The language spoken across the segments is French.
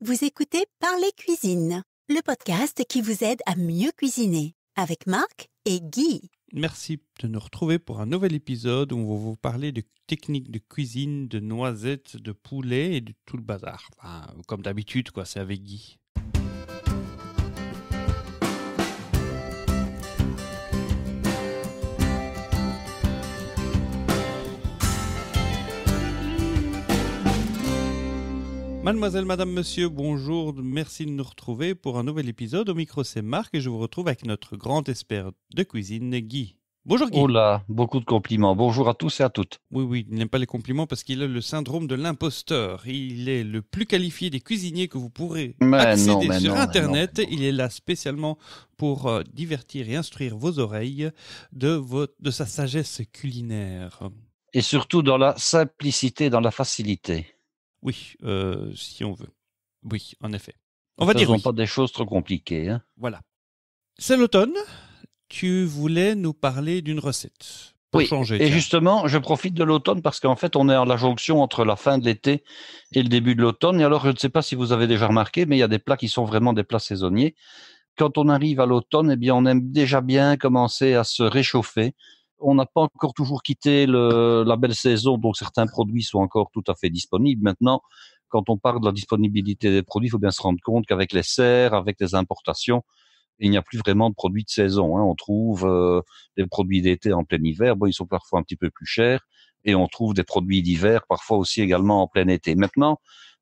Vous écoutez Parler Cuisine, le podcast qui vous aide à mieux cuisiner, avec Marc et Guy. Merci de nous retrouver pour un nouvel épisode où on va vous parler de techniques de cuisine, de noisettes, de poulet et de tout le bazar. Enfin, comme d'habitude, quoi, c'est avec Guy. Mademoiselle, madame, monsieur, bonjour, merci de nous retrouver pour un nouvel épisode. Au micro, c'est Marc et je vous retrouve avec notre grand expert de cuisine, Guy. Bonjour Guy. Oh là, beaucoup de compliments. Bonjour à tous et à toutes. Oui, il n'aime pas les compliments parce qu'il a le syndrome de l'imposteur. Il est le plus qualifié des cuisiniers que vous pourrez accéder sur Internet. Il est là spécialement pour divertir et instruire vos oreilles de sa sagesse culinaire. Et surtout dans la simplicité, dans la facilité. Oui, si on veut. Oui, en effet. On va dire oui. Faisons pas des choses trop compliquées. Hein. Voilà. C'est l'automne. Tu voulais nous parler d'une recette pour changer. Et justement, je profite de l'automne parce qu'en fait, on est à la jonction entre la fin de l'été et le début de l'automne. Et alors, je ne sais pas si vous avez déjà remarqué, mais il y a des plats qui sont vraiment des plats saisonniers. Quand on arrive à l'automne, eh bien, on aime déjà bien commencer à se réchauffer. On n'a pas encore toujours quitté la belle saison, donc certains produits sont encore tout à fait disponibles. Maintenant, quand on parle de la disponibilité des produits, il faut bien se rendre compte qu'avec les serres, avec les importations, il n'y a plus vraiment de produits de saison. Hein. On trouve des produits d'été en plein hiver. Bon, ils sont parfois un petit peu plus chers. Et on trouve des produits d'hiver parfois aussi également en plein été. Maintenant,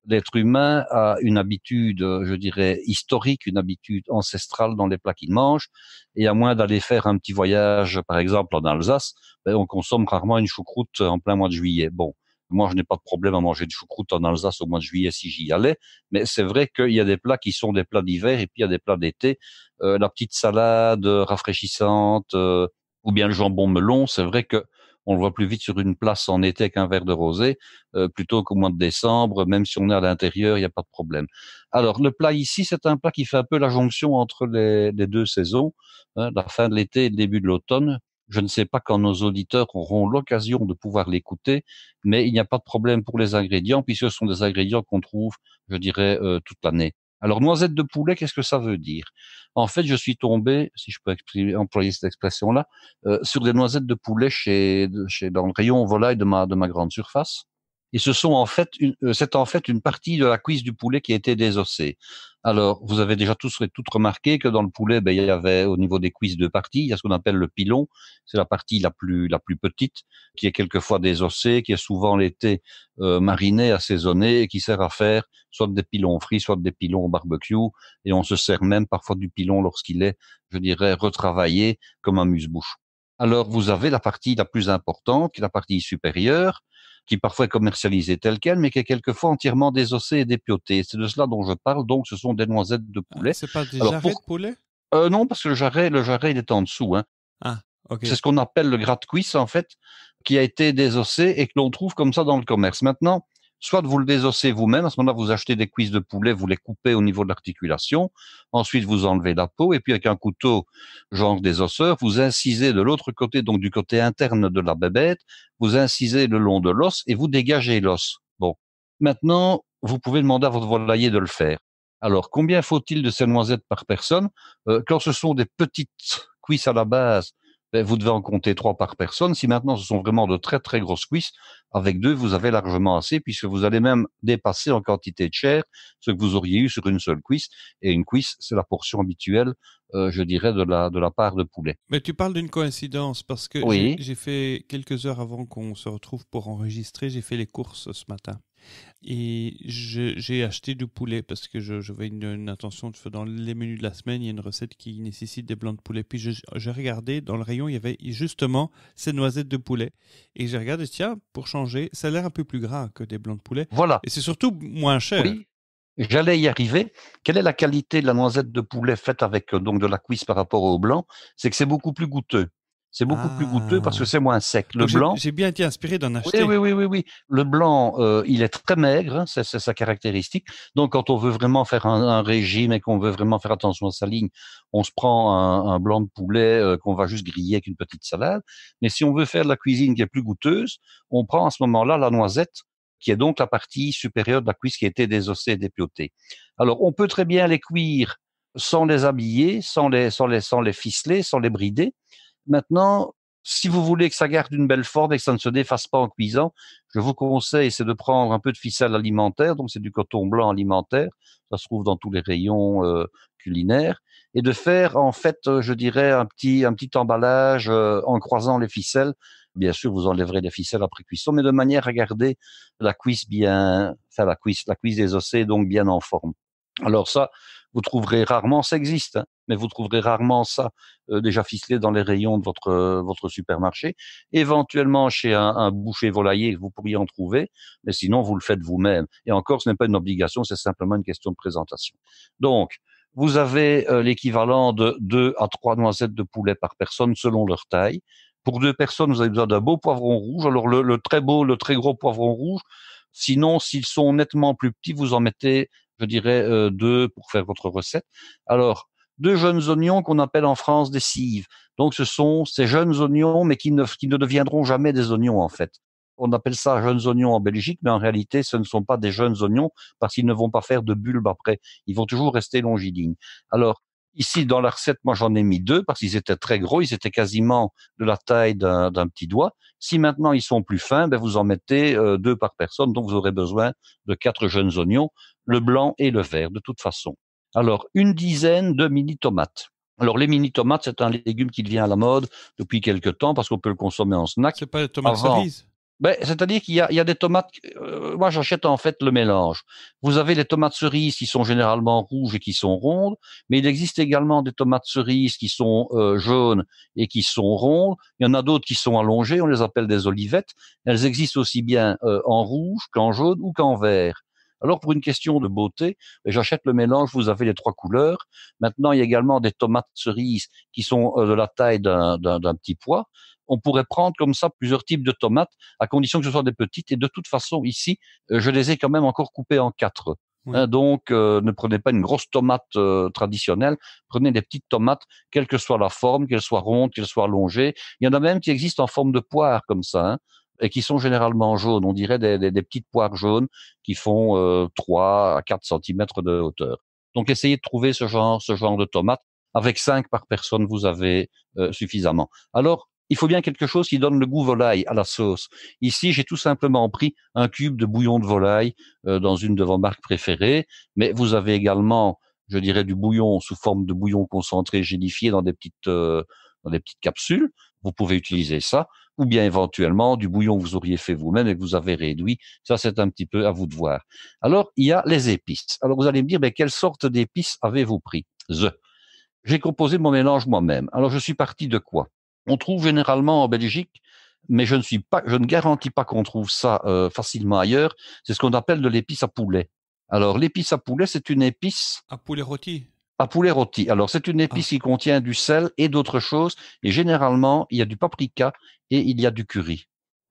l'être humain a une habitude, je dirais, historique, une habitude ancestrale dans les plats qu'il mange. Et à moins d'aller faire un petit voyage, par exemple, en Alsace, on consomme rarement une choucroute en plein mois de juillet. Bon, moi, je n'ai pas de problème à manger de choucroute en Alsace au mois de juillet si j'y allais. Mais c'est vrai qu'il y a des plats qui sont des plats d'hiver et puis il y a des plats d'été. La petite salade rafraîchissante ou bien le jambon melon, c'est vrai que on le voit plus vite sur une place en été qu'un verre de rosé, plutôt qu'au mois de décembre, même si on est à l'intérieur, il n'y a pas de problème. Alors, le plat ici, c'est un plat qui fait un peu la jonction entre les deux saisons, hein, la fin de l'été et le début de l'automne. Je ne sais pas quand nos auditeurs auront l'occasion de pouvoir l'écouter, mais il n'y a pas de problème pour les ingrédients, puisque ce sont des ingrédients qu'on trouve, je dirais, toute l'année. Alors, noisette de poulet, qu'est-ce que ça veut dire? En fait, je suis tombé, si je peux employer cette expression-là, sur des noisettes de poulet dans le rayon volaille de ma grande surface. Et c'est en fait une partie de la cuisse du poulet qui a été désossée. Alors, vous avez déjà toutes remarqué que dans le poulet, il y avait au niveau des cuisses deux parties. Il y a ce qu'on appelle le pilon, c'est la partie la plus petite, qui est quelquefois désossée, qui est souvent l'été marinée, assaisonnée, et qui sert à faire soit des pilons frits, soit des pilons au barbecue. Et on se sert même parfois du pilon lorsqu'il est, je dirais, retravaillé comme un amuse-bouche. Alors, vous avez la partie la plus importante, qui est la partie supérieure, qui parfois est commercialisée telle quelle, mais qui est quelquefois entièrement désossée et dépiautée. C'est de cela dont je parle, donc ce sont des noisettes de poulet. C'est pas des jarrets de poulet? Non, parce que le jarret, il est en dessous. Hein. Ah, ok. C'est ce qu'on appelle le gratte-cuisse, en fait, qui a été désossé et que l'on trouve comme ça dans le commerce. Maintenant, soit vous le désossez vous-même, à ce moment-là, vous achetez des cuisses de poulet, vous les coupez au niveau de l'articulation, ensuite vous enlevez la peau, et puis avec un couteau, genre des osseurs, vous incisez de l'autre côté, donc du côté interne de la bébête, vous incisez le long de l'os et vous dégagez l'os. Bon. Maintenant, vous pouvez demander à votre volailler de le faire. Alors, combien faut-il de ces noisettes par personne? Quand ce sont des petites cuisses à la base, vous devez en compter 3 par personne. Si maintenant ce sont vraiment de très très grosses cuisses, avec 2 vous avez largement assez, puisque vous allez même dépasser en quantité de chair ce que vous auriez eu sur une seule cuisse. Et une cuisse, c'est la portion habituelle, je dirais, de la part de poulet. Mais tu parles d'une coïncidence, parce que oui. j'ai fait quelques heures avant qu'on se retrouve pour enregistrer, j'ai fait les courses ce matin. Et j'ai acheté du poulet parce que j'avais une intention dans les menus de la semaine, il y a une recette qui nécessite des blancs de poulet. Puis j'ai regardé, dans le rayon, il y avait justement ces noisettes de poulet. Et j'ai regardé, tiens, pour changer, ça a l'air un peu plus gras que des blancs de poulet. Voilà. Et c'est surtout moins cher. Oui, j'allais y arriver. Quelle est la qualité de la noisette de poulet faite avec donc de la cuisse par rapport au blanc? C'est que c'est beaucoup plus goûteux. C'est beaucoup plus goûteux parce que c'est moins sec. Le blanc. J'ai bien été inspiré d'en acheter. Oui. Le blanc, il est très maigre, hein, c'est sa caractéristique. Donc, quand on veut vraiment faire un régime et qu'on veut vraiment faire attention à sa ligne, on se prend un blanc de poulet qu'on va juste griller avec une petite salade. Mais si on veut faire de la cuisine qui est plus goûteuse, on prend à ce moment-là la noisette qui est donc la partie supérieure de la cuisse qui a été désossée et dépiautée. Alors, on peut très bien les cuire sans les habiller, sans les ficeler, sans les brider. Maintenant, si vous voulez que ça garde une belle forme et que ça ne se défasse pas en cuisant, je vous conseille, c'est de prendre un peu de ficelle alimentaire, donc c'est du coton blanc alimentaire, ça se trouve dans tous les rayons culinaires, et de faire en fait, je dirais, un petit emballage en croisant les ficelles. Bien sûr, vous enlèverez les ficelles après cuisson, mais de manière à garder la cuisse la cuisse désossée, donc bien en forme. Alors ça, vous trouverez rarement, ça existe, hein, mais vous trouverez rarement ça déjà ficelé dans les rayons de votre supermarché. Éventuellement chez un boucher volailler, vous pourriez en trouver, mais sinon vous le faites vous-même. Et encore, ce n'est pas une obligation, c'est simplement une question de présentation. Donc, vous avez l'équivalent de 2 à 3 noisettes de poulet par personne selon leur taille. Pour 2 personnes, vous avez besoin d'un beau poivron rouge. Alors le très gros poivron rouge. Sinon, s'ils sont nettement plus petits, vous en mettez, je dirais, 2 pour faire votre recette. Alors, 2 jeunes oignons qu'on appelle en France des cives. Donc, ce sont ces jeunes oignons, mais qui ne deviendront jamais des oignons, en fait. On appelle ça jeunes oignons en Belgique, mais en réalité, ce ne sont pas des jeunes oignons parce qu'ils ne vont pas faire de bulbe après. Ils vont toujours rester longilignes. Alors, ici, dans la recette, moi, j'en ai mis 2 parce qu'ils étaient très gros. Ils étaient quasiment de la taille d'un petit doigt. Si maintenant ils sont plus fins, ben vous en mettez 2 par personne. Donc, vous aurez besoin de 4 jeunes oignons, le blanc et le vert, de toute façon. Alors, une dizaine de mini-tomates. Alors, les mini-tomates, c'est un légume qui devient à la mode depuis quelque temps parce qu'on peut le consommer en snack. C'est pas les tomates cerises? Ben, c'est-à-dire qu'il y a des tomates, moi j'achète en fait le mélange. Vous avez les tomates cerises qui sont généralement rouges et qui sont rondes, mais il existe également des tomates cerises qui sont jaunes et qui sont rondes. Il y en a d'autres qui sont allongées, on les appelle des olivettes. Elles existent aussi bien en rouge qu'en jaune ou qu'en vert. Alors pour une question de beauté, j'achète le mélange, vous avez les 3 couleurs. Maintenant, il y a également des tomates cerises qui sont de la taille d'un petit pois. On pourrait prendre comme ça plusieurs types de tomates, à condition que ce soit des petites. Et de toute façon, ici, je les ai quand même encore coupées en 4. Oui. Donc, ne prenez pas une grosse tomate traditionnelle. Prenez des petites tomates, quelle que soit la forme, qu'elles soient rondes, qu'elles soient allongées. Il y en a même qui existent en forme de poire comme ça, et qui sont généralement jaunes. On dirait des petites poires jaunes qui font 3 à 4 centimètres de hauteur. Donc, essayez de trouver ce genre de tomates. Avec 5 par personne, vous avez suffisamment. Alors, il faut bien quelque chose qui donne le goût volaille à la sauce. Ici, j'ai tout simplement pris un cube de bouillon de volaille dans une de vos marques préférées, mais vous avez également, je dirais, du bouillon sous forme de bouillon concentré gélifié dans des petites capsules. Vous pouvez utiliser ça, ou bien éventuellement du bouillon que vous auriez fait vous-même et que vous avez réduit. Ça, c'est un petit peu à vous de voir. Alors, il y a les épices. Alors, vous allez me dire, quelle sorte d'épices avez-vous pris? J'ai composé mon mélange moi-même. Alors, je suis parti de quoi? On trouve généralement en Belgique, mais je ne garantis pas qu'on trouve ça facilement ailleurs. C'est ce qu'on appelle de l'épice à poulet. Alors, l'épice à poulet, c'est une épice... À poulet rôti? À poulet rôti. Alors, c'est une épice qui contient du sel et d'autres choses. Et généralement, il y a du paprika et il y a du curry.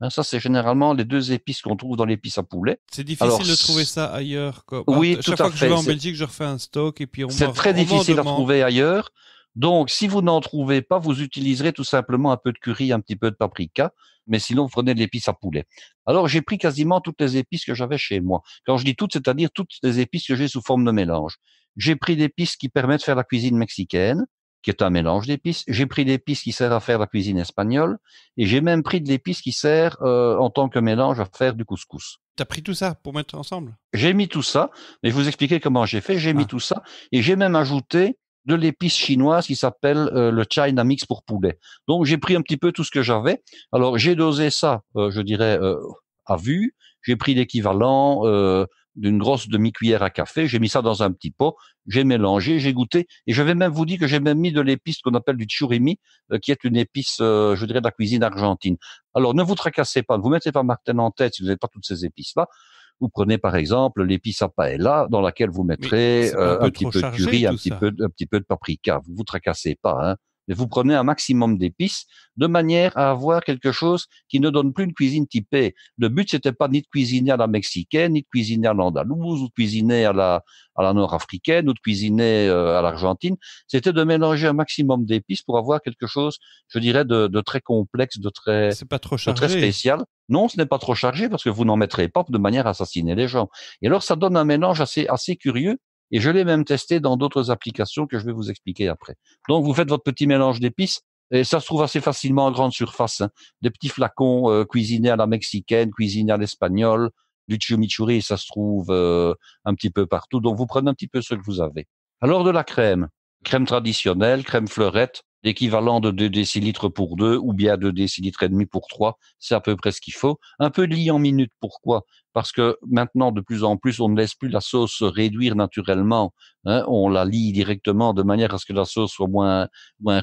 Ça, c'est généralement les 2 épices qu'on trouve dans l'épice à poulet. C'est difficile de trouver ça ailleurs, quoi. Oui, tout à fait. Chaque fois que je vais en Belgique, je refais un stock et puis c'est très difficile à trouver ailleurs. Donc, si vous n'en trouvez pas, vous utiliserez tout simplement un peu de curry, un petit peu de paprika, mais sinon, vous prenez de l'épice à poulet. Alors, j'ai pris quasiment toutes les épices que j'avais chez moi. Quand je dis toutes, c'est-à-dire toutes les épices que j'ai sous forme de mélange. J'ai pris l'épice qui permet de faire la cuisine mexicaine, qui est un mélange d'épices. J'ai pris l'épice qui sert à faire la cuisine espagnole, et j'ai même pris de l'épice qui sert en tant que mélange à faire du couscous. T'as pris tout ça pour mettre ensemble? J'ai mis tout ça, mais je vous expliquer comment j'ai fait. J'ai mis tout ça, et j'ai même ajouté de l'épice chinoise qui s'appelle le China Mix pour poulet. Donc, j'ai pris un petit peu tout ce que j'avais. Alors, j'ai dosé ça, je dirais, à vue. J'ai pris l'équivalent d'une grosse demi-cuillère à café. J'ai mis ça dans un petit pot. J'ai mélangé, j'ai goûté. Et je vais même vous dire que j'ai même mis de l'épice qu'on appelle du churimi, qui est une épice, je dirais, de la cuisine argentine. Alors, ne vous tracassez pas. Ne vous mettez pas Martin en tête si vous n'avez pas toutes ces épices-là. Vous prenez par exemple l'épice à paella dans laquelle vous mettrez un petit peu de curry, un petit peu de paprika. Vous vous tracassez pas, hein. mais vous prenez un maximum d'épices de manière à avoir quelque chose qui ne donne plus une cuisine typée. Le but, c'était pas ni de cuisiner à la mexicaine, ni de cuisiner à l'andalouse, ou de cuisiner à la nord-africaine, ou de cuisiner à l'Argentine. C'était de mélanger un maximum d'épices pour avoir quelque chose, je dirais, de très complexe, C'est pas trop de très chargé. spécial. Non, ce n'est pas trop chargé parce que vous n'en mettrez pas de manière à assassiner les gens. Et alors, ça donne un mélange assez curieux. Et je l'ai même testé dans d'autres applications que je vais vous expliquer après. Donc, vous faites votre petit mélange d'épices et ça se trouve assez facilement en grande surface. Hein. Des petits flacons cuisinés à la mexicaine, cuisinés à l'espagnol, du chimichurri, ça se trouve un petit peu partout. Donc, vous prenez un petit peu ce que vous avez. Alors, de la crème. Crème traditionnelle, crème fleurette, l'équivalent de 2 décilitres pour 2 ou bien 2 décilitres et demi pour 3, c'est à peu près ce qu'il faut. Un peu de lit en minute, pourquoi? Parce que maintenant, de plus en plus, on ne laisse plus la sauce se réduire naturellement. Hein, on la lie directement de manière à ce que la sauce soit moins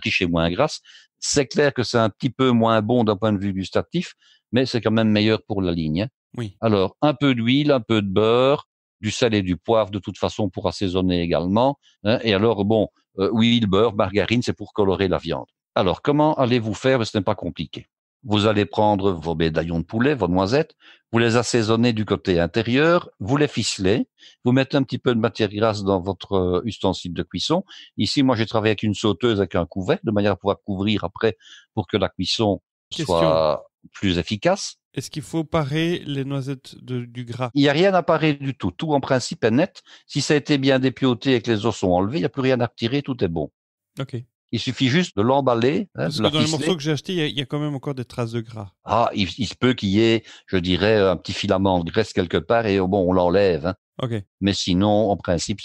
riche et moins grasse. C'est clair que c'est un petit peu moins bon d'un point de vue gustatif, mais c'est quand même meilleur pour la ligne. Hein. Oui. Alors, un peu d'huile, un peu de beurre, du sel et du poivre de toute façon pour assaisonner également. Hein, et alors, bon, huile, beurre, margarine, c'est pour colorer la viande. Alors, comment allez-vous faire? Ce n'est pas compliqué. Vous allez prendre vos médaillons de poulet, vos noisettes, vous les assaisonnez du côté intérieur, vous les ficelez, vous mettez un petit peu de matière grasse dans votre ustensile de cuisson. Ici, moi, j'ai travaillé avec une sauteuse avec un couvercle, de manière à pouvoir couvrir après pour que la cuisson Question. soit plus efficace. Est-ce qu'il faut parer les noisettes du gras? Il n'y a rien à parer du tout. Tout, en principe, est net. Si ça a été bien dépioté et que les os sont enlevés, il n'y a plus rien à retirer, tout est bon. Ok. Il suffit juste de l'emballer, hein, Parce de que la dans les ficeler. morceaux que j'ai achetés, il y a quand même encore des traces de gras. Ah, il se peut qu'il y ait, je dirais, un petit filament de graisse quelque part et bon, on l'enlève. Hein. Ok. Mais sinon, en principe,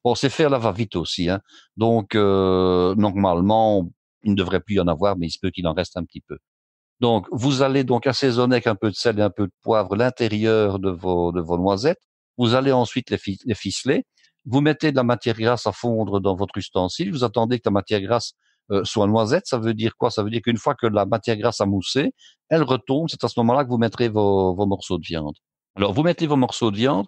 bon, c'est faire la va-vite aussi. Hein. Donc, normalement, il ne devrait plus y en avoir, mais il se peut qu'il en reste un petit peu. Donc, vous allez donc assaisonner avec un peu de sel et un peu de poivre l'intérieur de vos noisettes. Vous allez ensuite les ficeler. Vous mettez de la matière grasse à fondre dans votre ustensile. Vous attendez que la matière grasse soit noisette. Ça veut dire quoi? Ça veut dire qu'une fois que la matière grasse a moussé, elle retombe. C'est à ce moment-là que vous mettrez vos morceaux de viande. Alors, vous mettez vos morceaux de viande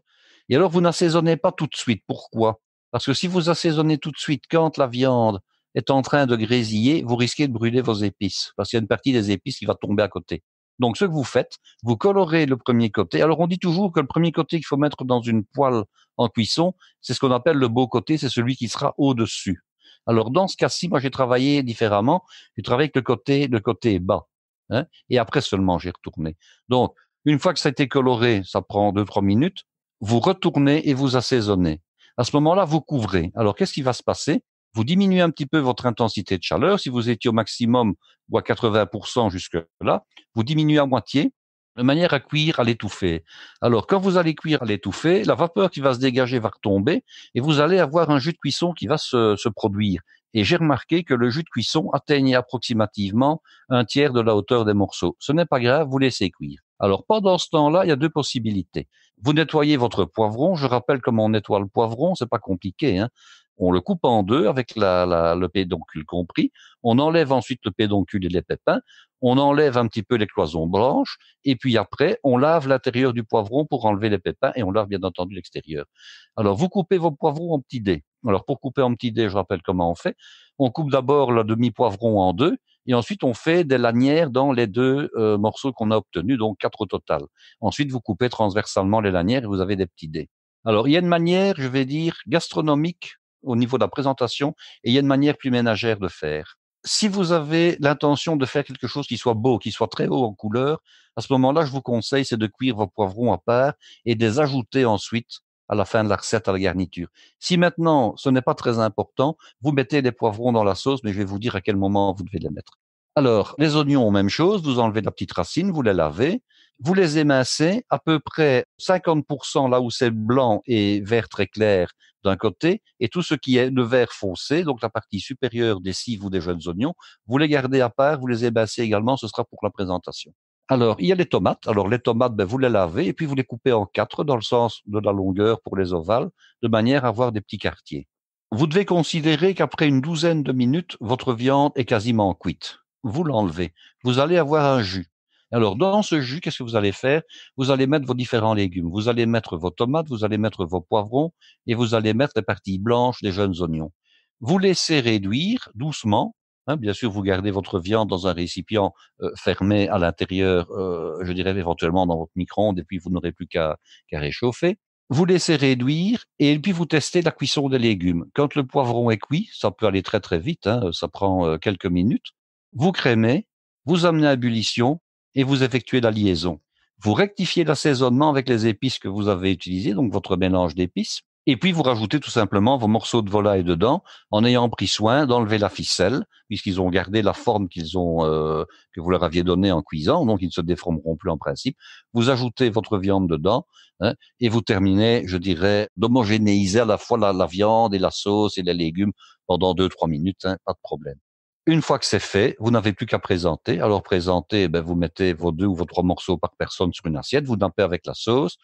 et alors vous n'assaisonnez pas tout de suite. Pourquoi? Parce que si vous assaisonnez tout de suite, quand la viande est en train de grésiller, vous risquez de brûler vos épices, parce qu'il y a une partie des épices qui va tomber à côté. Donc, ce que vous faites, vous colorez le premier côté. Alors, on dit toujours que le premier côté qu'il faut mettre dans une poêle en cuisson, c'est ce qu'on appelle le beau côté, c'est celui qui sera au-dessus. Alors, dans ce cas-ci, moi, j'ai travaillé différemment. J'ai travaillé avec le côté bas. Hein, et après seulement, j'ai retourné. Donc, une fois que ça a été coloré, ça prend 2-3 minutes, vous retournez et vous assaisonnez. À ce moment-là, vous couvrez. Alors, qu'est-ce qui va se passer? Vous diminuez un petit peu votre intensité de chaleur. Si vous étiez au maximum ou à 80% jusque-là, vous diminuez à moitié de manière à cuire à l'étouffée. Alors, quand vous allez cuire à l'étouffée, la vapeur qui va se dégager va retomber et vous allez avoir un jus de cuisson qui va se produire. Et j'ai remarqué que le jus de cuisson atteignait approximativement un tiers de la hauteur des morceaux. Ce n'est pas grave, vous laissez cuire. Alors, pendant ce temps-là, il y a deux possibilités. Vous nettoyez votre poivron. Je rappelle comment on nettoie le poivron, c'est pas compliqué, hein. On le coupe en deux avec le pédoncule compris. On enlève ensuite le pédoncule et les pépins. On enlève un petit peu les cloisons blanches. Et puis après, on lave l'intérieur du poivron pour enlever les pépins et on lave bien entendu l'extérieur. Alors, vous coupez vos poivrons en petits dés. Alors, pour couper en petits dés, je rappelle comment on fait. On coupe d'abord le demi-poivron en deux. Et ensuite, on fait des lanières dans les deux morceaux qu'on a obtenus, donc 4 au total. Ensuite, vous coupez transversalement les lanières et vous avez des petits dés. Alors, il y a une manière, je vais dire, gastronomique au niveau de la présentation, et il y a une manière plus ménagère de faire. Si vous avez l'intention de faire quelque chose qui soit beau, qui soit très haut en couleur, à ce moment-là, je vous conseille, c'est de cuire vos poivrons à part et de les ajouter ensuite à la fin de la recette à la garniture. Si maintenant, ce n'est pas très important, vous mettez les poivrons dans la sauce, mais je vais vous dire à quel moment vous devez les mettre. Alors, les oignons, même chose, vous enlevez la petite racine, vous les lavez, vous les émincez à peu près 50% là où c'est blanc et vert très clair d'un côté, et tout ce qui est le vert foncé, donc la partie supérieure des cives ou des jeunes oignons, vous les gardez à part, vous les émincez également, ce sera pour la présentation. Alors, il y a les tomates. Alors, les tomates, vous les lavez et puis vous les coupez en 4 dans le sens de la longueur pour les ovales, de manière à avoir des petits quartiers. Vous devez considérer qu'après une douzaine de minutes, votre viande est quasiment cuite. Vous l'enlevez. Vous allez avoir un jus. Alors, dans ce jus, qu'est-ce que vous allez faire? Vous allez mettre vos différents légumes. Vous allez mettre vos tomates, vous allez mettre vos poivrons et vous allez mettre les parties blanches des jeunes oignons. Vous laissez réduire doucement Bien sûr, vous gardez votre viande dans un récipient fermé à l'intérieur, je dirais éventuellement dans votre micro-ondes, et puis vous n'aurez plus qu'à réchauffer. Vous laissez réduire et puis vous testez la cuisson des légumes. Quand le poivron est cuit, ça peut aller très très vite, ça prend quelques minutes. Vous crémez, vous amenez à ébullition et vous effectuez la liaison. Vous rectifiez l'assaisonnement avec les épices que vous avez utilisées, donc votre mélange d'épices. Et puis vous rajoutez tout simplement vos morceaux de volaille dedans, en ayant pris soin d'enlever la ficelle, puisqu'ils ont gardé la forme que vous leur aviez donnée en cuisant, donc ils ne se déformeront plus en principe. Vous ajoutez votre viande dedans, et vous terminez, je dirais, d'homogénéiser à la fois la viande et la sauce et les légumes pendant 2-3 minutes, pas de problème. Une fois que c'est fait, vous n'avez plus qu'à présenter. Alors présenter, vous mettez vos 2 ou vos 3 morceaux par personne sur une assiette, vous nappez avec la sauce.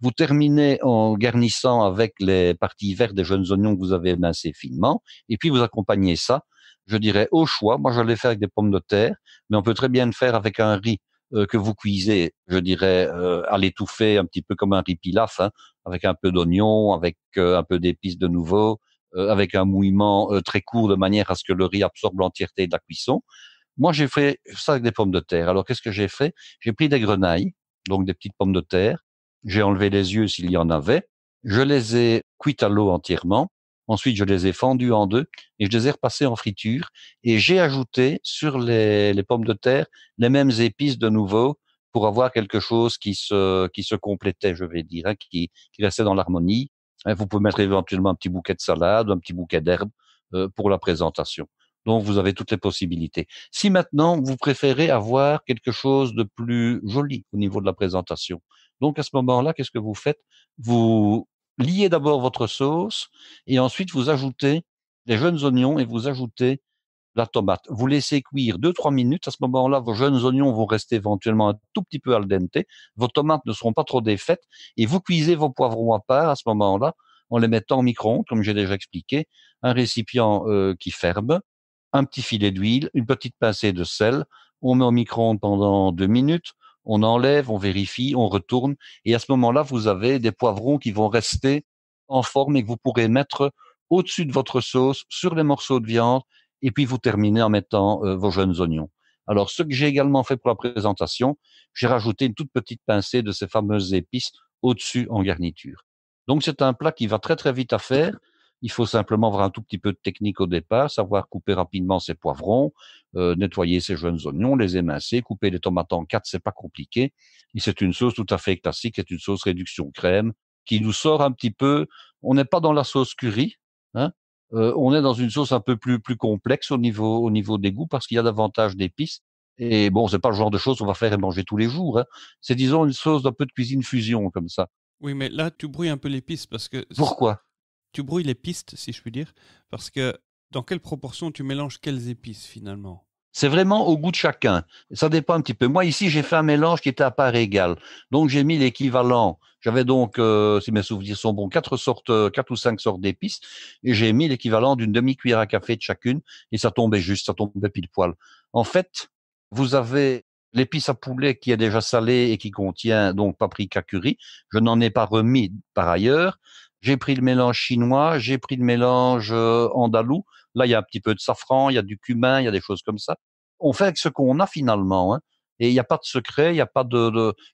Vous terminez en garnissant avec les parties vertes des jeunes oignons que vous avez émincés finement, et puis vous accompagnez ça, je dirais, au choix. Moi, je l'ai fait avec des pommes de terre, mais on peut très bien le faire avec un riz que vous cuisez, je dirais, à l'étouffer, un petit peu comme un riz pilaf, avec un peu d'oignon, avec un peu d'épices de nouveau, avec un mouillement très court de manière à ce que le riz absorbe l'entièreté de la cuisson. Moi, j'ai fait ça avec des pommes de terre. Alors, qu'est-ce que j'ai fait? J'ai pris des grenailles, donc des petites pommes de terre. J'ai enlevé les yeux s'il y en avait. Je les ai cuites à l'eau entièrement. Ensuite, je les ai fendues en deux et je les ai repassées en friture. Et j'ai ajouté sur les pommes de terre les mêmes épices de nouveau pour avoir quelque chose qui se complétait, je vais dire, qui restait dans l'harmonie. Vous pouvez mettre éventuellement un petit bouquet de salade, un petit bouquet d'herbes pour la présentation. Donc, vous avez toutes les possibilités. Si maintenant, vous préférez avoir quelque chose de plus joli au niveau de la présentation, donc à ce moment-là, qu'est-ce que vous faites? Vous liez d'abord votre sauce et ensuite vous ajoutez les jeunes oignons et vous ajoutez la tomate. Vous laissez cuire 2-3 minutes. À ce moment-là, vos jeunes oignons vont rester éventuellement un tout petit peu al dente. Vos tomates ne seront pas trop défaites et vous cuisez vos poivrons à part à ce moment-là en les mettant au micro-ondes, comme j'ai déjà expliqué, un récipient qui ferme, un petit filet d'huile, une petite pincée de sel. On met au micro-ondes pendant 2 minutes. On enlève, on vérifie, on retourne. Et à ce moment-là, vous avez des poivrons qui vont rester en forme et que vous pourrez mettre au-dessus de votre sauce, sur les morceaux de viande, et puis vous terminez en mettant vos jeunes oignons. Alors, ce que j'ai également fait pour la présentation, j'ai rajouté une toute petite pincée de ces fameuses épices au-dessus en garniture. Donc, c'est un plat qui va très très vite à faire. Il faut simplement avoir un tout petit peu de technique au départ, savoir couper rapidement ses poivrons, nettoyer ses jeunes oignons, les émincer, couper les tomates en 4, c'est pas compliqué. Et c'est une sauce tout à fait classique, c'est une sauce réduction crème qui nous sort un petit peu. On n'est pas dans la sauce curry, on est dans une sauce un peu plus complexe au niveau des goûts parce qu'il y a davantage d'épices. Et bon, c'est pas le genre de choses qu'on va faire et manger tous les jours. C'est disons une sauce d'un peu de cuisine fusion comme ça. Oui, mais là, tu brouilles un peu les pistes parce que... Pourquoi? Tu brouilles les pistes, si je puis dire, parce que dans quelle proportion tu mélanges quelles épices finalement? C'est vraiment au goût de chacun. Ça dépend un petit peu. Moi, ici, j'ai fait un mélange qui était à part égale. Donc, j'ai mis l'équivalent. J'avais donc, si mes souvenirs sont bons, 4 ou 5 sortes d'épices. Et j'ai mis l'équivalent d'une demi-cuillère à café de chacune. Et ça tombait juste, ça tombait pile poil. En fait, vous avez l'épice à poulet qui est déjà salée et qui contient donc paprika curry. Je n'en ai pas remis par ailleurs. J'ai pris le mélange chinois, j'ai pris le mélange andalou. Là, il y a un petit peu de safran, il y a du cumin, il y a des choses comme ça. On fait avec ce qu'on a finalement, Et il n'y a pas de secret, il n'y a pas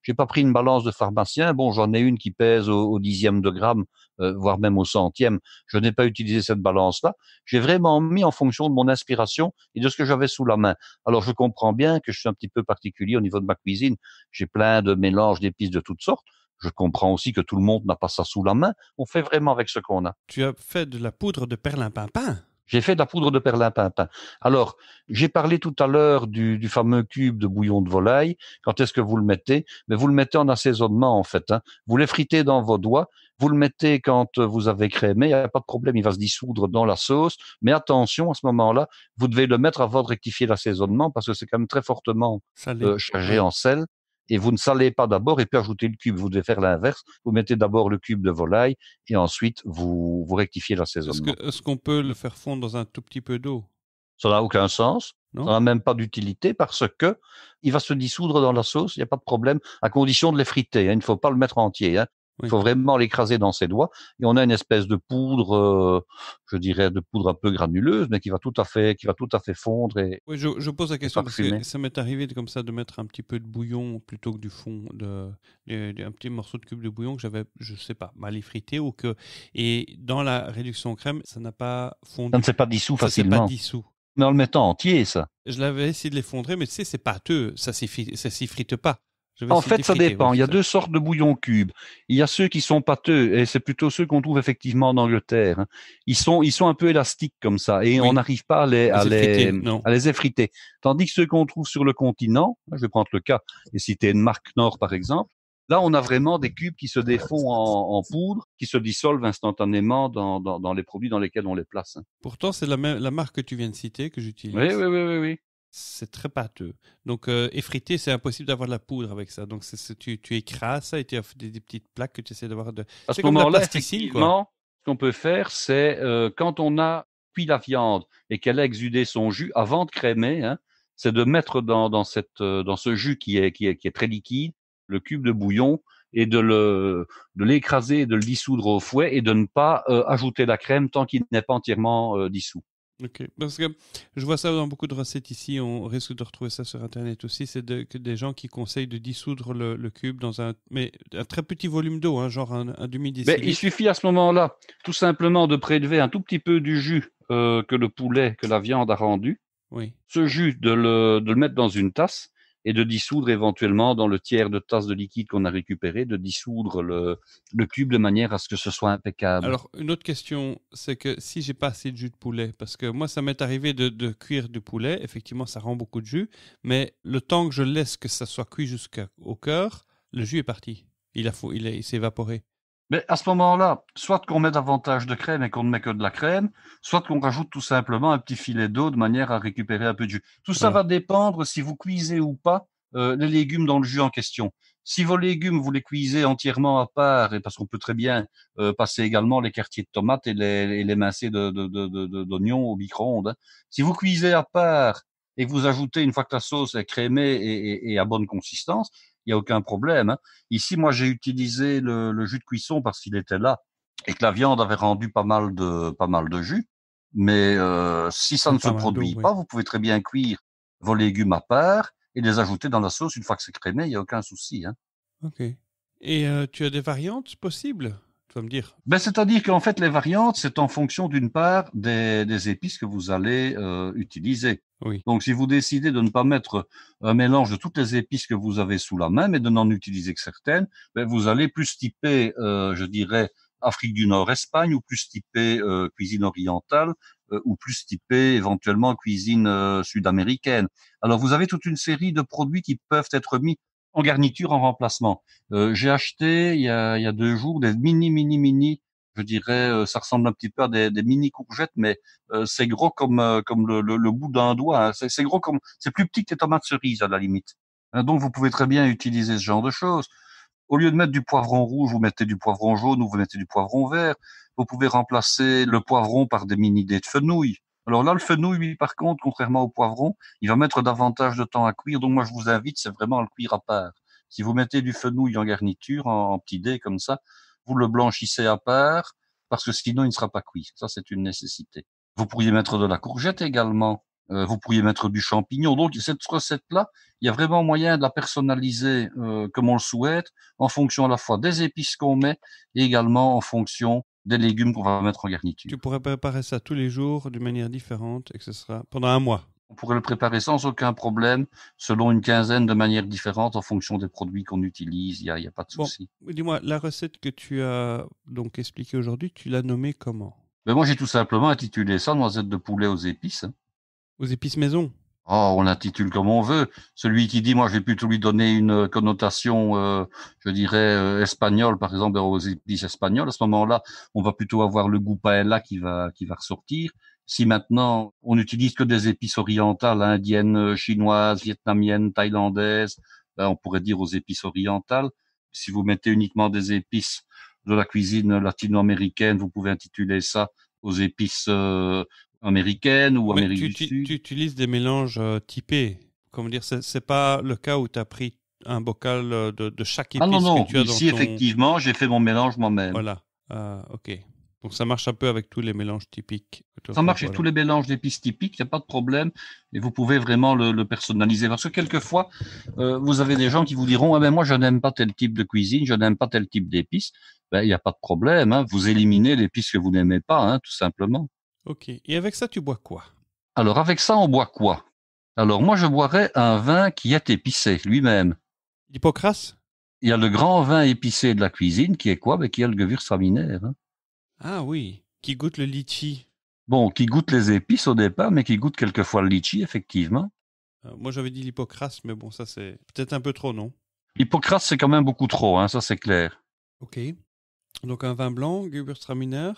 j'ai pas pris une balance de pharmacien. Bon, j'en ai une qui pèse au dixième de gramme, voire même au centième. Je n'ai pas utilisé cette balance-là. J'ai vraiment mis en fonction de mon inspiration et de ce que j'avais sous la main. Alors, je comprends bien que je suis un petit peu particulier au niveau de ma cuisine. J'ai plein de mélanges d'épices de toutes sortes. Je comprends aussi que tout le monde n'a pas ça sous la main. On fait vraiment avec ce qu'on a. Tu as fait de la poudre de perlimpinpin? J'ai fait de la poudre de perlimpinpin. Alors, j'ai parlé tout à l'heure du fameux cube de bouillon de volaille. Quand est-ce que vous le mettez? Mais vous le mettez en assaisonnement, en fait. Vous l'effritez dans vos doigts. Vous le mettez quand vous avez crémé. Il n'y a pas de problème. Il va se dissoudre dans la sauce. Mais attention, à ce moment-là, vous devez le mettre avant de rectifier l'assaisonnement parce que c'est quand même très fortement chargé en sel. Et vous ne salez pas d'abord et puis ajoutez le cube. Vous devez faire l'inverse. Vous mettez d'abord le cube de volaille et ensuite vous rectifiez l'assaisonnement. Est-ce qu'on peut le faire fondre dans un tout petit peu d'eau? Ça n'a aucun sens. Non? Ça n'a même pas d'utilité parce que il va se dissoudre dans la sauce. Il n'y a pas de problème à condition de l'effriter. Il ne faut pas le mettre entier. Il faut vraiment l'écraser dans ses doigts. Et on a une espèce de poudre, je dirais de poudre un peu granuleuse, mais qui va tout à fait fondre Oui, je pose la et question parce que parfumer. ça m'est arrivé comme ça de mettre un petit peu de bouillon plutôt que du fond, un petit morceau de cube de bouillon que j'avais, je sais pas, mal effrité et dans la réduction crème, ça n'a pas Ça ne fondu. s'est pas dissous Ça s'est pas facilement. dissous. Mais en le mettant entier, ça. Je l'avais essayé de l'effondrer, mais tu sais, c'est pâteux, ça s'y frite pas. En fait, ça dépend. Il y a 2 sortes de bouillons cubes. Il y a ceux qui sont pâteux, et c'est plutôt ceux qu'on trouve effectivement en Angleterre, hein. Ils sont un peu élastiques comme ça, et Oui. on n'arrive pas à les effriter. Tandis que ceux qu'on trouve sur le continent, je vais prendre le cas et citer une marque Nord par exemple, là on a vraiment des cubes qui se défont en poudre, qui se dissolvent instantanément dans les produits dans lesquels on les place, hein. Pourtant, c'est la marque que tu viens de citer que j'utilise. Oui. C'est très pâteux. Donc, effriter, c'est impossible d'avoir de la poudre avec ça. Donc, tu écrases ça et tu as des petites plaques que tu essaies d'avoir de. À C'est ce comme de la moment-là, plasticine, quoi. effectivement, ce qu'on peut faire, c'est quand on a cuit la viande et qu'elle a exudé son jus, avant de crémer, hein, c'est de mettre dans ce jus qui est très liquide, le cube de bouillon, et de l'écraser et de le dissoudre au fouet et de ne pas ajouter la crème tant qu'il n'est pas entièrement dissous. Ok, parce que je vois ça dans beaucoup de recettes ici, on risque de retrouver ça sur Internet aussi, que des gens qui conseillent de dissoudre le cube dans un très petit volume d'eau, hein, genre un demi-décilitre. Mais il suffit à ce moment-là tout simplement de prélever un tout petit peu du jus que la viande a rendu. Oui. Ce jus, de le mettre dans une tasse et de dissoudre éventuellement dans le tiers de tasse de liquide qu'on a récupéré, de dissoudre le cube de manière à ce que ce soit impeccable. Alors, une autre question, c'est que si j'ai pas assez de jus de poulet, parce que moi, ça m'est arrivé de cuire du poulet, effectivement, ça rend beaucoup de jus, mais le temps que je laisse que ça soit cuit jusqu'au cœur, le jus est parti. Il s'est évaporé. Mais à ce moment-là, soit qu'on met davantage de crème et qu'on ne met que de la crème, soit qu'on rajoute tout simplement un petit filet d'eau de manière à récupérer un peu de jus. Tout ça va dépendre si vous cuisez ou pas les légumes dans le jus en question. Si vos légumes, vous les cuisez entièrement à part, et parce qu'on peut très bien passer également les quartiers de tomates et les mincées d'oignons au micro-ondes, hein. Si vous cuisez à part et que vous ajoutez, une fois que la sauce est crémée et à bonne consistance, il n'y a aucun problème, hein. Ici, moi, j'ai utilisé le jus de cuisson parce qu'il était là et que la viande avait rendu pas mal de jus. Mais si ça ne se produit pas, vous pouvez très bien cuire vos légumes à part et les ajouter dans la sauce une fois que c'est crémé, il n'y a aucun souci, hein. Ok. Et tu as des variantes possibles, tu vas me dire? Ben, c'est-à-dire qu'en fait, les variantes, c'est en fonction d'une part des épices que vous allez utiliser. Oui. Donc, si vous décidez de ne pas mettre un mélange de toutes les épices que vous avez sous la main, mais de n'en utiliser que certaines, ben, vous allez plus typer, je dirais, Afrique du Nord, Espagne, ou plus typer cuisine orientale, ou plus typer éventuellement cuisine sud-américaine. Alors, vous avez toute une série de produits qui peuvent être mis en garniture, en remplacement. J'ai acheté il y a 2 jours des mini, je dirais, ça ressemble un petit peu à des mini courgettes, mais c'est gros comme le bout d'un doigt, hein. C'est gros c'est plus petit que les tomates cerises à la limite. Donc vous pouvez très bien utiliser ce genre de choses. Au lieu de mettre du poivron rouge, vous mettez du poivron jaune ou vous mettez du poivron vert. Vous pouvez remplacer le poivron par des mini dés de fenouil. Alors là, le fenouil, lui, par contre, contrairement au poivron, il va mettre davantage de temps à cuire. Donc moi, je vous invite, c'est vraiment à le cuire à part. Si vous mettez du fenouil en garniture, en petits dés comme ça, vous le blanchissez à part, parce que sinon, il ne sera pas cuit. Ça, c'est une nécessité. Vous pourriez mettre de la courgette également. Vous pourriez mettre du champignon. Donc cette recette-là, il y a vraiment moyen de la personnaliser comme on le souhaite, en fonction à la fois des épices qu'on met et également en fonction des légumes qu'on va mettre en garniture. Tu pourrais préparer ça tous les jours d'une manière différente et que ce sera pendant un mois. On pourrait le préparer sans aucun problème, selon une quinzaine de manières différentes en fonction des produits qu'on utilise. Il y a pas de souci. Bon, dis-moi, la recette que tu as donc expliquée aujourd'hui, tu l'as nommée comment? Mais moi, j'ai tout simplement intitulé ça noisettes de poulet aux épices, hein. Aux épices maison? Oh, on l'intitule comme on veut. Celui qui dit, moi, je vais plutôt lui donner une connotation, je dirais, espagnole, par exemple, aux épices espagnoles. À ce moment-là, on va plutôt avoir le goût paella qui va ressortir. Si maintenant, on n'utilise que des épices orientales, indiennes, chinoises, vietnamiennes, thaïlandaises, ben, on pourrait dire aux épices orientales. Si vous mettez uniquement des épices de la cuisine latino-américaine, vous pouvez intituler ça aux épices américaine ou Amérique du Sud. Tu utilises des mélanges typés. Comment dire, c'est pas le cas où tu as pris un bocal de chaque Ah épice non, que tu as dans ici, ton... effectivement, j'ai fait mon mélange moi-même. Voilà. Ok. Donc ça marche un peu avec tous les mélanges typiques. Ça marche avec tous les mélanges d'épices typiques, il n'y a pas de problème. Et vous pouvez vraiment le personnaliser. Parce que quelquefois, vous avez des gens qui vous diront, ah ben moi, je n'aime pas tel type de cuisine, je n'aime pas tel type d'épices. Ben, il n'y a pas de problème, hein. Vous éliminez l'épice que vous n'aimez pas, hein, tout simplement. Ok. Et avec ça, tu bois quoi? Alors, avec ça, on boit quoi? Alors, moi, je boirais un vin qui est épicé, lui-même. L'hypocrase? Il y a le grand vin épicé de la cuisine, qui est quoi? Ben, qui est le Gewürztraminer, hein. Ah oui. Qui goûte le litchi. Bon, qui goûte les épices au départ, mais qui goûte quelquefois le litchi, effectivement. Moi, j'avais dit l'hypocrase, mais bon, ça, c'est peut-être un peu trop, non? Hippocrate, c'est quand même beaucoup trop, hein, ça c'est clair. Ok. Donc, un vin blanc, Gewürztraminer.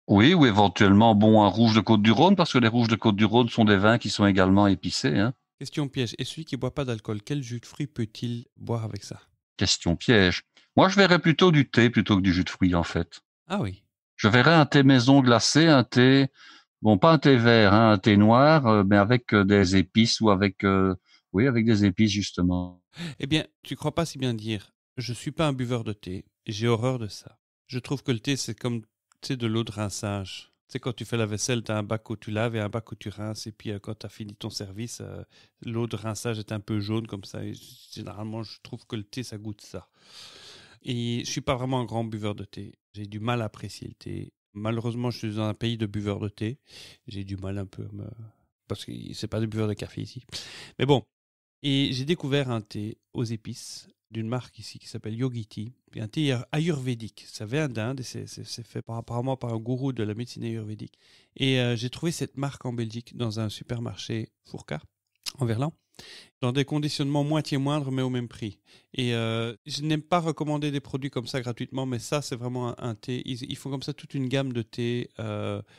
Oui, ou éventuellement, bon, un rouge de Côte-du-Rhône, parce que les rouges de Côte-du-Rhône sont des vins qui sont également épicés, hein. Question piège. Et celui qui boit pas d'alcool, quel jus de fruits peut-il boire avec ça? Question piège. Moi, je verrais plutôt du thé plutôt que du jus de fruits, en fait. Ah oui. Je verrais un thé maison glacé, un thé, bon, pas un thé vert, hein, un thé noir, mais avec des épices ou avec, oui, avec des épices, justement. Eh bien, tu crois pas si bien dire. Je suis pas un buveur de thé. J'ai horreur de ça. Je trouve que le thé, c'est comme, tu sais, de l'eau de rinçage. Tu sais, quand tu fais la vaisselle, tu as un bac où tu laves et un bac où tu rinces. Et puis, quand tu as fini ton service, l'eau de rinçage est un peu jaune comme ça. Et généralement, je trouve que le thé, ça goûte ça. Et je suis pas vraiment un grand buveur de thé. J'ai du mal à apprécier le thé. Malheureusement, je suis dans un pays de buveurs de thé. J'ai du mal un peu à me... Parce que c'est pas de buveurs de café ici. Mais bon. Et j'ai découvert un thé aux épices d'une marque ici qui s'appelle Yogi Tea. Un thé ayurvédique. Ça vient d'Inde et c'est fait apparemment par un gourou de la médecine ayurvédique. Et j'ai trouvé cette marque en Belgique dans un supermarché Fourca, en Verlan, dans des conditionnements moitié moindres mais au même prix. Et je n'aime pas recommander des produits comme ça gratuitement, mais ça c'est vraiment un thé. Ils font comme ça toute une gamme de thé.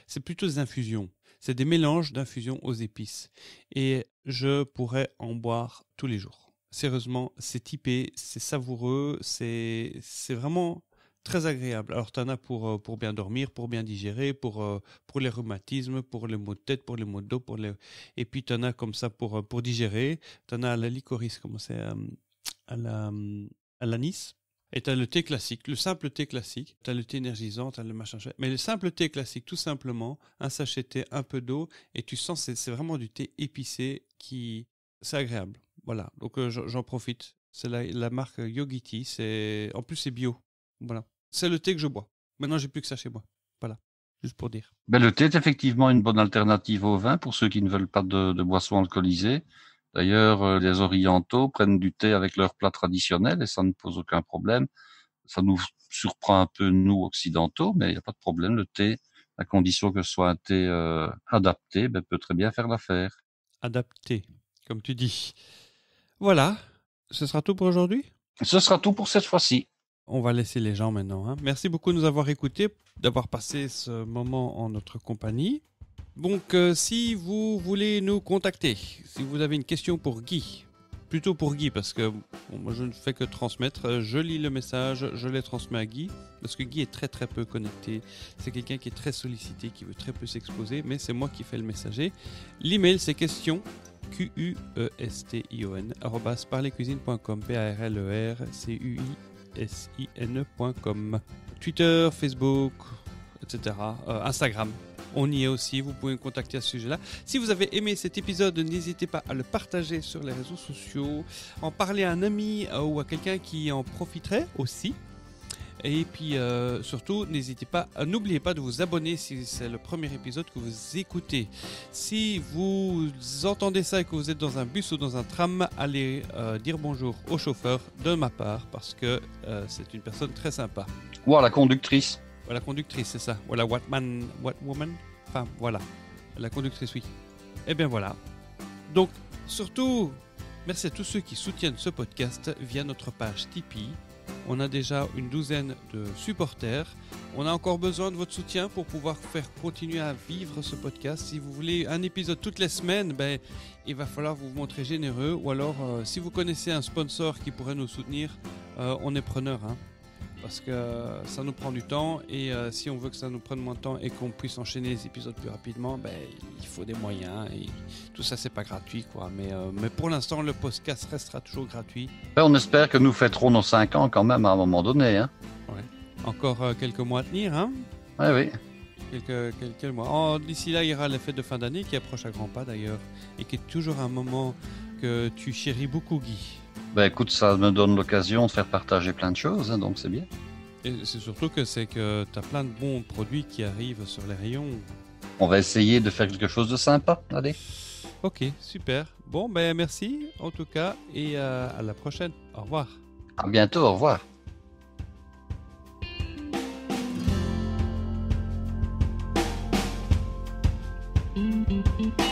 C'est plutôt des infusions. C'est des mélanges d'infusions aux épices. Et je pourrais en boire tous les jours. Sérieusement, c'est typé, c'est savoureux, c'est vraiment très agréable. Alors, tu en as pour bien dormir, pour bien digérer, pour les rhumatismes, pour les maux de tête, pour les maux de dos, et puis tu en as comme ça pour digérer. Tu en as à la licorice, comment c'est, à l'anis. Et tu as le thé classique, le simple thé classique. Tu as le thé énergisant, tu as le machin chouette. Mais le simple thé classique, tout simplement, un sachet de thé, un peu d'eau, et tu sens c'est vraiment du thé épicé c'est agréable. Voilà, donc j'en profite. C'est la marque Yogi Tea. En plus, c'est bio. Voilà. C'est le thé que je bois. Maintenant, j'ai plus que ça chez moi. Voilà, juste pour dire. Ben, le thé est effectivement une bonne alternative au vin pour ceux qui ne veulent pas de boissons alcoolisées. D'ailleurs, les Orientaux prennent du thé avec leur plat traditionnel et ça ne pose aucun problème. Ça nous surprend un peu, nous, occidentaux, mais il n'y a pas de problème. Le thé, à condition que ce soit un thé adapté, ben, peut très bien faire l'affaire. Adapté, comme tu dis. Voilà, ce sera tout pour aujourd'hui. Ce sera tout pour cette fois-ci. On va laisser les gens maintenant, hein. Merci beaucoup de nous avoir écoutés, d'avoir passé ce moment en notre compagnie. Donc, si vous voulez nous contacter, si vous avez une question pour Guy, plutôt pour Guy, parce que moi je ne fais que transmettre, je lis le message, je les transmets à Guy, parce que Guy est très très peu connecté, c'est quelqu'un qui est très sollicité, qui veut très peu s'exposer, mais c'est moi qui fais le messager. L'email c'est question, question, @parlercuisine.com, parlercuisine.com. Twitter, Facebook, etc. Instagram. On y est aussi, vous pouvez me contacter à ce sujet-là. Si vous avez aimé cet épisode, n'hésitez pas à le partager sur les réseaux sociaux, en parler à un ami ou à quelqu'un qui en profiterait aussi. Et puis surtout, n'oubliez pas de vous abonner si c'est le premier épisode que vous écoutez. Si vous entendez ça et que vous êtes dans un bus ou dans un tram, allez dire bonjour au chauffeur de ma part parce que c'est une personne très sympa. Ou à la conductrice. La conductrice, c'est ça. Voilà, what woman. Enfin, voilà. La conductrice, oui. Et bien voilà. Donc, surtout, merci à tous ceux qui soutiennent ce podcast via notre page Tipeee. On a déjà une douzaine de supporters. On a encore besoin de votre soutien pour pouvoir faire continuer à vivre ce podcast. Si vous voulez un épisode toutes les semaines, il va falloir vous montrer généreux. Ou alors, si vous connaissez un sponsor qui pourrait nous soutenir, on est preneur, hein. parce que ça nous prend du temps et si on veut que ça nous prenne moins de temps et qu'on puisse enchaîner les épisodes plus rapidement, il faut des moyens et tout ça c'est pas gratuit quoi. Mais pour l'instant le podcast restera toujours gratuit. On espère que nous fêterons nos 5 ans quand même à un moment donné. Hein. Ouais. Encore quelques mois à tenir, hein. Oui. Quelques mois. D'ici là, il y aura les fêtes de fin d'année qui approchent à grands pas d'ailleurs et qui est toujours un moment que tu chéris beaucoup, Guy. Écoute, ça me donne l'occasion de faire partager plein de choses, hein, donc c'est bien. Et c'est surtout que tu as plein de bons produits qui arrivent sur les rayons. On va essayer de faire quelque chose de sympa. Allez. Ok, super. Bon, merci en tout cas et à la prochaine. Au revoir. À bientôt, au revoir. Thank you.